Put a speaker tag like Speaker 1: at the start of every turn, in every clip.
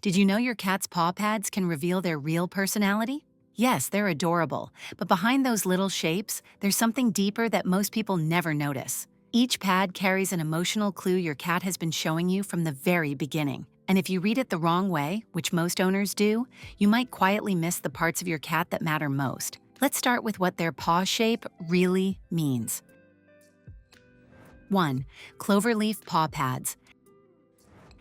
Speaker 1: Did you know your cat's paw pads can reveal their real personality? Yes, they're adorable, but behind those little shapes, there's something deeper that most people never notice. Each pad carries an emotional clue your cat has been showing you from the very beginning. And if you read it the wrong way, which most owners do, you might quietly miss the parts of your cat that matter most. Let's start with what their paw shape really means. 1. Cloverleaf paw pads.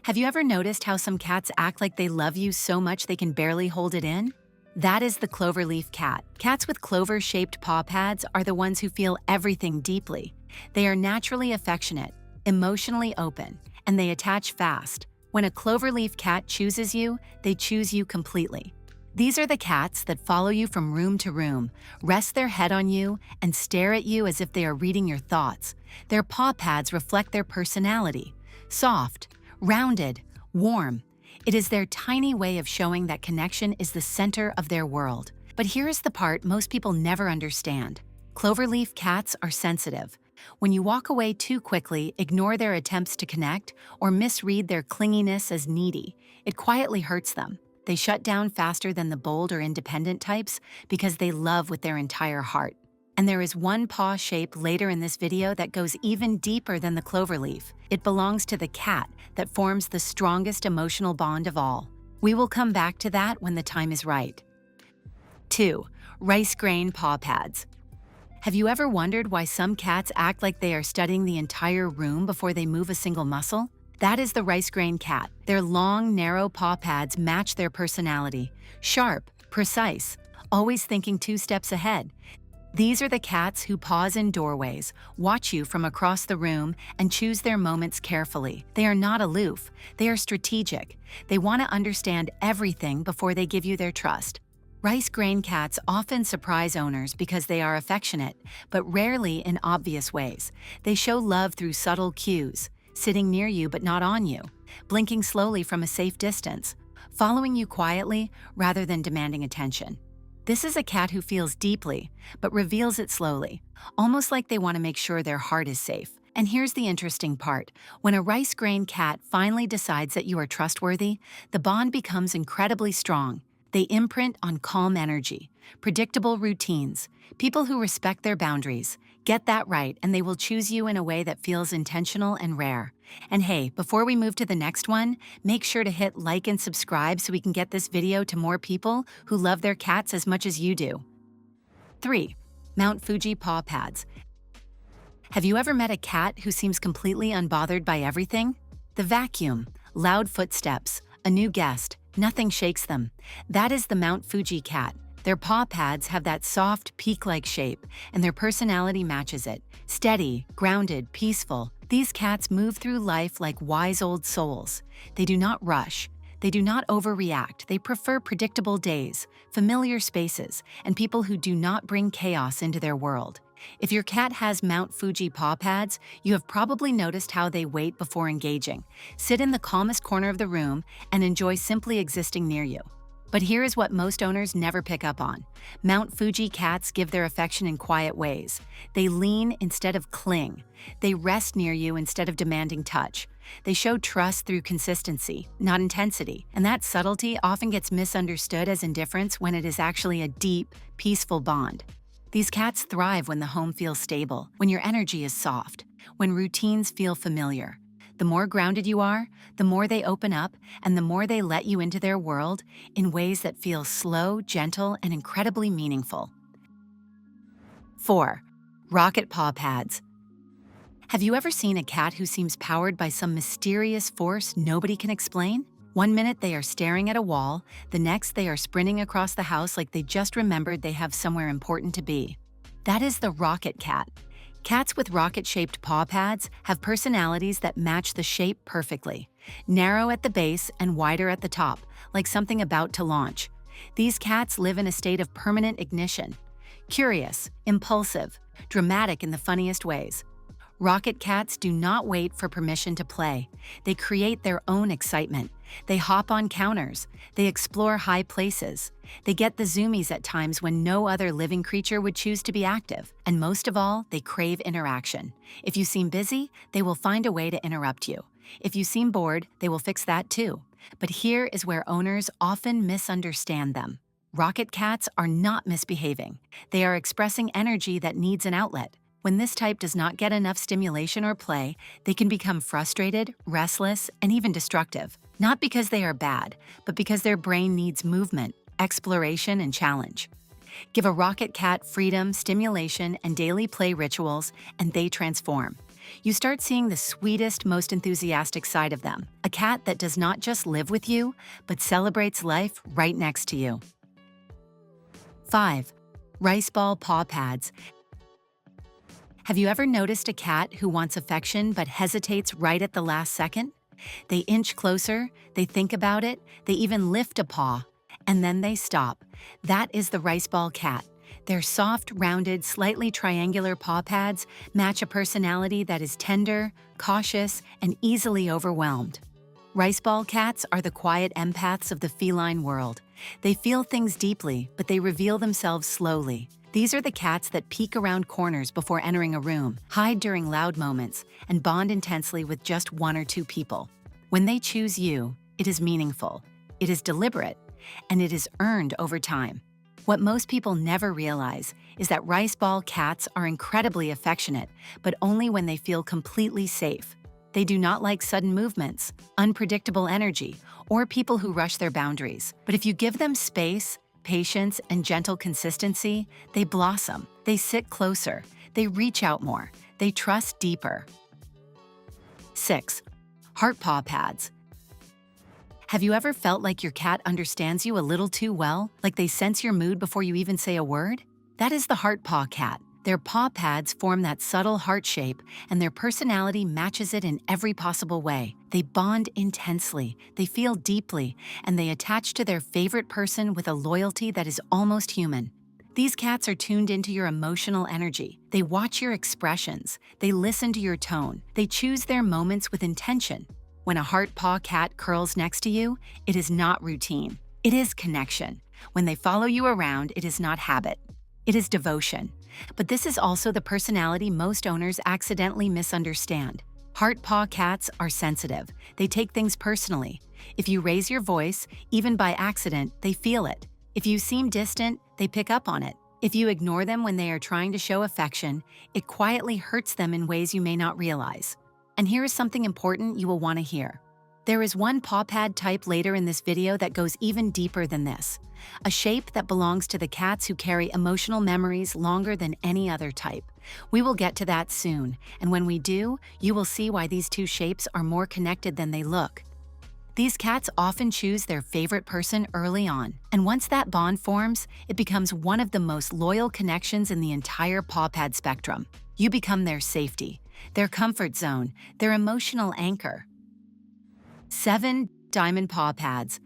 Speaker 1: Have you ever noticed how some cats act like they love you so much they can barely hold it in? That is the cloverleaf cat. Cats with clover-shaped paw pads are the ones who feel everything deeply. They are naturally affectionate, emotionally open, and they attach fast. When a cloverleaf cat chooses you, they choose you completely. These are the cats that follow you from room to room, rest their head on you, and stare at you as if they are reading your thoughts. Their paw pads reflect their personality: soft, rounded, warm. It is their tiny way of showing that connection is the center of their world. But here is the part most people never understand. Cloverleaf cats are sensitive. When you walk away too quickly, ignore their attempts to connect, or misread their clinginess as needy, it quietly hurts them. They shut down faster than the bold or independent types because they love with their entire heart. And there is one paw shape later in this video that goes even deeper than the cloverleaf. It belongs to the cat that forms the strongest emotional bond of all. We will come back to that when the time is right. 2. Rice grain paw pads. Have you ever wondered why some cats act like they are studying the entire room before they move a single muscle? That is the rice grain cat. Their long, narrow paw pads match their personality. Sharp, precise, always thinking 2 steps ahead. These are the cats who pause in doorways, watch you from across the room, and choose their moments carefully. They are not aloof. They are strategic. They want to understand everything before they give you their trust. Rice grain cats often surprise owners because they are affectionate, but rarely in obvious ways. They show love through subtle cues: sitting near you but not on you, blinking slowly from a safe distance, following you quietly rather than demanding attention. This is a cat who feels deeply, but reveals it slowly, almost like they want to make sure their heart is safe. And here's the interesting part. When a rice grain cat finally decides that you are trustworthy, the bond becomes incredibly strong. They imprint on calm energy, predictable routines, people who respect their boundaries. Get that right, and they will choose you in a way that feels intentional and rare. And hey, before we move to the next one, make sure to hit like and subscribe so we can get this video to more people who love their cats as much as you do. 3. Mount Fuji paw pads. Have you ever met a cat who seems completely unbothered by everything? The vacuum, loud footsteps, a new guest, nothing shakes them. That is the Mount Fuji cat. Their paw pads have that soft, peak-like shape, and their personality matches it. Steady, grounded, peaceful. These cats move through life like wise old souls. They do not rush. They do not overreact. They prefer predictable days, familiar spaces, and people who do not bring chaos into their world. If your cat has Mount Fuji paw pads, you have probably noticed how they wait before engaging. Sit in the calmest corner of the room and enjoy simply existing near you. But here is what most owners never pick up on. Mount Fuji cats give their affection in quiet ways. They lean instead of cling. They rest near you instead of demanding touch. They show trust through consistency, not intensity. And that subtlety often gets misunderstood as indifference when it is actually a deep, peaceful bond. These cats thrive when the home feels stable, when your energy is soft, when routines feel familiar. The more grounded you are, the more they open up, and the more they let you into their world in ways that feel slow, gentle, and incredibly meaningful. 4. Rocket paw pads. Have you ever seen a cat who seems powered by some mysterious force nobody can explain? One minute they are staring at a wall, the next they are sprinting across the house like they just remembered they have somewhere important to be. That is the rocket cat. Cats with rocket-shaped paw pads have personalities that match the shape perfectly. Narrow at the base and wider at the top, like something about to launch. These cats live in a state of permanent ignition. Curious, impulsive, dramatic in the funniest ways. Rocket cats do not wait for permission to play. They create their own excitement. They hop on counters. They explore high places. They get the zoomies at times when no other living creature would choose to be active. And most of all, they crave interaction. If you seem busy, they will find a way to interrupt you. If you seem bored, they will fix that too. But here is where owners often misunderstand them. Rocket cats are not misbehaving. They are expressing energy that needs an outlet. When this type does not get enough stimulation or play, they can become frustrated, restless, and even destructive. Not because they are bad, but because their brain needs movement, exploration, and challenge. Give a rocket cat freedom, stimulation, and daily play rituals, and they transform. You start seeing the sweetest, most enthusiastic side of them. A cat that does not just live with you, but celebrates life right next to you. 5. Rice ball paw pads. Have you ever noticed a cat who wants affection but hesitates right at the last second? They inch closer, they think about it, they even lift a paw, and then they stop. That is the rice ball cat. Their soft, rounded, slightly triangular paw pads match a personality that is tender, cautious, and easily overwhelmed. Rice ball cats are the quiet empaths of the feline world. They feel things deeply, but they reveal themselves slowly. These are the cats that peek around corners before entering a room, hide during loud moments, and bond intensely with just one or two people. When they choose you, it is meaningful, it is deliberate, and it is earned over time. What most people never realize is that rice ball cats are incredibly affectionate, but only when they feel completely safe. They do not like sudden movements, unpredictable energy, or people who rush their boundaries. But if you give them space, patience, and gentle consistency, they blossom. They sit closer. They reach out more. They trust deeper. 6. Heart paw pads. Have you ever felt like your cat understands you a little too well, like they sense your mood before you even say a word? That is the heart paw cat. Their paw pads form that subtle heart shape, and their personality matches it in every possible way. They bond intensely, they feel deeply, and they attach to their favorite person with a loyalty that is almost human. These cats are tuned into your emotional energy. They watch your expressions. They listen to your tone. They choose their moments with intention. When a heart paw cat curls next to you, it is not routine. It is connection. When they follow you around, it is not habit. It is devotion. But this is also the personality most owners accidentally misunderstand. Heart paw cats are sensitive. They take things personally. If you raise your voice, even by accident, they feel it. If you seem distant, they pick up on it. If you ignore them when they are trying to show affection, it quietly hurts them in ways you may not realize. And here is something important you will want to hear. There is one paw pad type later in this video that goes even deeper than this. A shape that belongs to the cats who carry emotional memories longer than any other type. We will get to that soon, and when we do, you will see why these two shapes are more connected than they look. These cats often choose their favorite person early on, and once that bond forms, it becomes one of the most loyal connections in the entire paw pad spectrum. You become their safety, their comfort zone, their emotional anchor. 7. Diamond paw pads.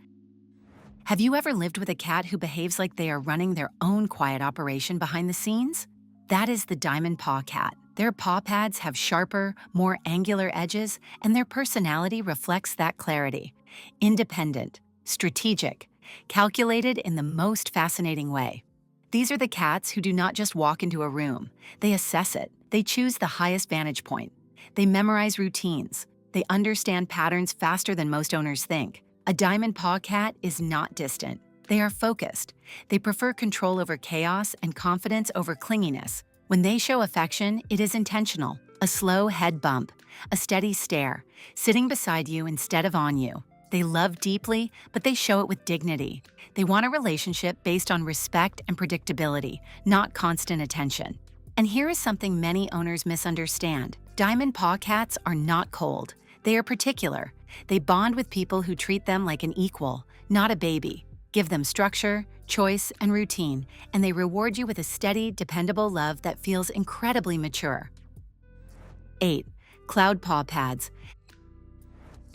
Speaker 1: Have you ever lived with a cat who behaves like they are running their own quiet operation behind the scenes? That is the diamond paw cat. Their paw pads have sharper, more angular edges, and their personality reflects that clarity. Independent, strategic, calculated in the most fascinating way. These are the cats who do not just walk into a room. They assess it. They choose the highest vantage point. They memorize routines. They understand patterns faster than most owners think. A diamond paw cat is not distant. They are focused. They prefer control over chaos and confidence over clinginess. When they show affection, it is intentional. A slow head bump, a steady stare, sitting beside you instead of on you. They love deeply, but they show it with dignity. They want a relationship based on respect and predictability, not constant attention. And here is something many owners misunderstand. Diamond paw cats are not cold. They are particular. They bond with people who treat them like an equal, not a baby. Give them structure, choice, and routine, and they reward you with a steady, dependable love that feels incredibly mature. 8. Cloud paw pads.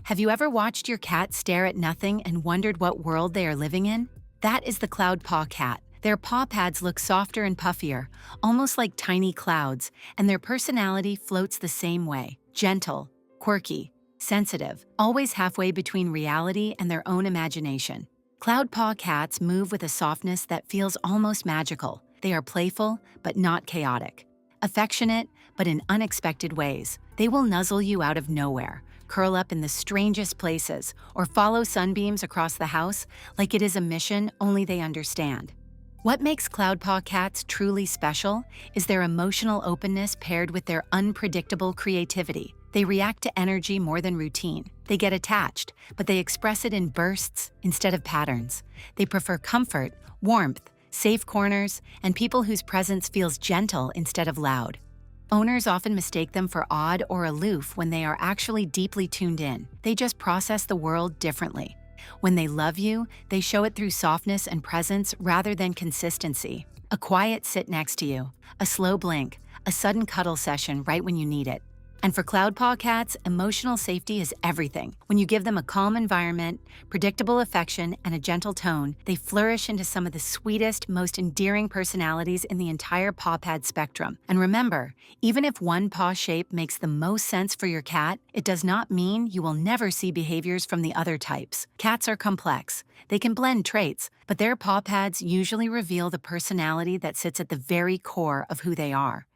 Speaker 1: Have you ever watched your cat stare at nothing and wondered what world they are living in? That is the cloud paw cat. Their paw pads look softer and puffier, almost like tiny clouds, and their personality floats the same way. Gentle, quirky, sensitive, always halfway between reality and their own imagination. Cloud paw cats move with a softness that feels almost magical. They are playful, but not chaotic. Affectionate, but in unexpected ways. They will nuzzle you out of nowhere, curl up in the strangest places, or follow sunbeams across the house like it is a mission only they understand. What makes cloud paw cats truly special is their emotional openness paired with their unpredictable creativity. They react to energy more than routine. They get attached, but they express it in bursts instead of patterns. They prefer comfort, warmth, safe corners, and people whose presence feels gentle instead of loud. Owners often mistake them for odd or aloof when they are actually deeply tuned in. They just process the world differently. When they love you, they show it through softness and presence rather than consistency. A quiet sit next to you, a slow blink, a sudden cuddle session right when you need it. And for cloud paw cats, emotional safety is everything. When you give them a calm environment, predictable affection, and a gentle tone, they flourish into some of the sweetest, most endearing personalities in the entire paw pad spectrum. And remember, even if one paw shape makes the most sense for your cat, it does not mean you will never see behaviors from the other types. Cats are complex. They can blend traits, but their paw pads usually reveal the personality that sits at the very core of who they are.